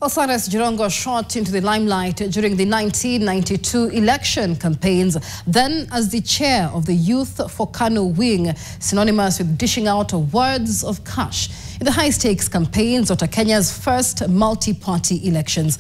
Cyrus Jirongo shot into the limelight during the 1992 election campaigns, then as the chair of the Youth for Kanu wing, synonymous with dishing out words of cash in the high-stakes campaigns of Kenya's first multi-party elections.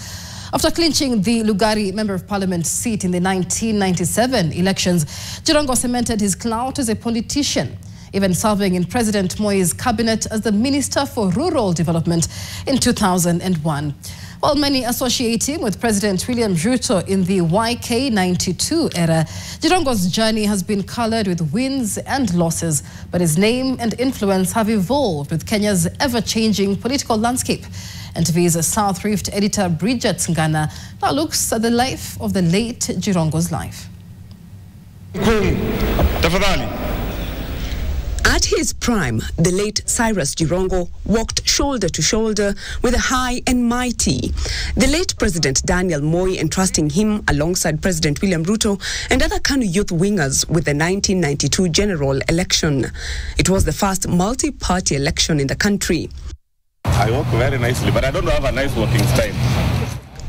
After clinching the Lugari Member of Parliament seat in the 1997 elections, Jirongo cemented his clout as a politician, even serving in President Moi's cabinet as the Minister for Rural Development in 2001. While many associate him with President William Ruto in the YK92 era, Jirongo's journey has been colored with wins and losses, but his name and influence have evolved with Kenya's ever-changing political landscape. NTV's South Rift editor Bridget Ngana now looks at the life of the late Jirongo's life. At his prime, the late Cyrus Jirongo walked shoulder to shoulder with the high and mighty. The late President Daniel Moi entrusting him alongside President William Ruto and other Kanu youth wingers with the 1992 general election. It was the first multi-party election in the country. I walk very nicely, but I don't have a nice walking style.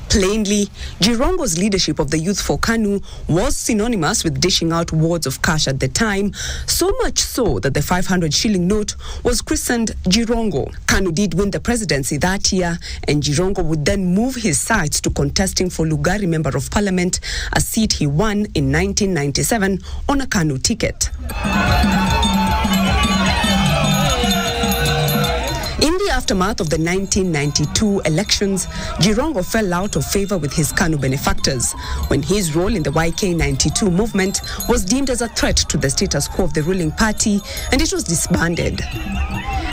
Plainly, Jirongo's leadership of the Youth for Kanu was synonymous with dishing out wads of cash at the time, so much so that the 500 shilling note was christened Jirongo. Kanu did win the presidency that year, and Jirongo would then move his sights to contesting for Lugari Member of Parliament, a seat he won in 1997 on a Kanu ticket. In the aftermath of the 1992 elections, Jirongo fell out of favor with his Kanu benefactors when his role in the YK92 movement was deemed as a threat to the status quo of the ruling party, and it was disbanded.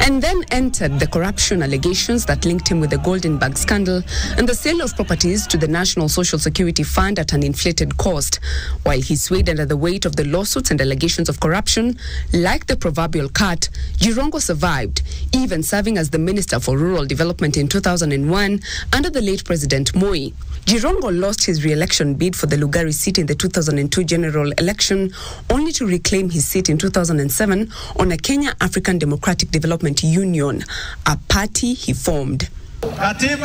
And then entered the corruption allegations that linked him with the Golden Bag scandal and the sale of properties to the National Social Security Fund at an inflated cost. While he swayed under the weight of the lawsuits and allegations of corruption, like the proverbial cat, Jirongo survived, even serving as the Minister for Rural Development in 2001 under the late President Moi. Jirongo lost his re-election bid for the Lugari seat in the 2002 general election, only to reclaim his seat in 2007 on a Kenya African Democratic Development Union, a party he formed. At the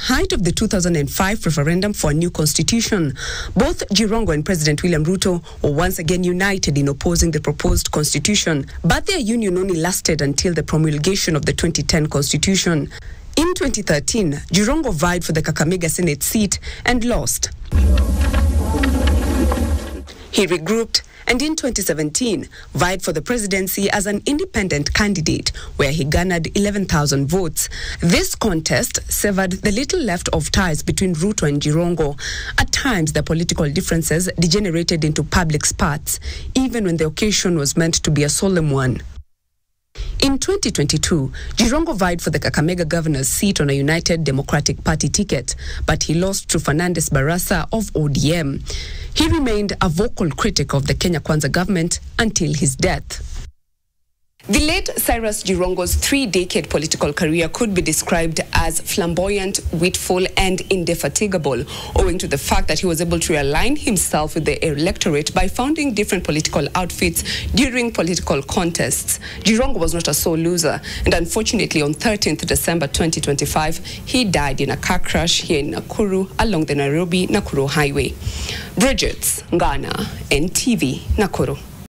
height of the 2005 referendum for a new constitution, both Jirongo and President William Ruto were once again united in opposing the proposed constitution, but their union only lasted until the promulgation of the 2010 constitution. In 2013, Jirongo vied for the Kakamega Senate seat and lost. He regrouped and in 2017 vied for the presidency as an independent candidate, where he garnered 11,000 votes. This contest severed the little left of ties between Ruto and Jirongo. At times, the political differences degenerated into public spats, even when the occasion was meant to be a solemn one. In 2022, Jirongo vied for the Kakamega governor's seat on a United Democratic Party ticket, but he lost to Fernandes Barasa of ODM. He remained a vocal critic of the Kenya Kwanza government until his death. The late Cyrus Jirongo's three-decade political career could be described as flamboyant, witful, and indefatigable, owing to the fact that he was able to realign himself with the electorate by founding different political outfits during political contests. Jirongo was not a sole loser, and unfortunately on 13th December 2025, he died in a car crash here in Nakuru along the Nairobi-Nakuru highway. Bridget Ngana, NTV, Nakuru.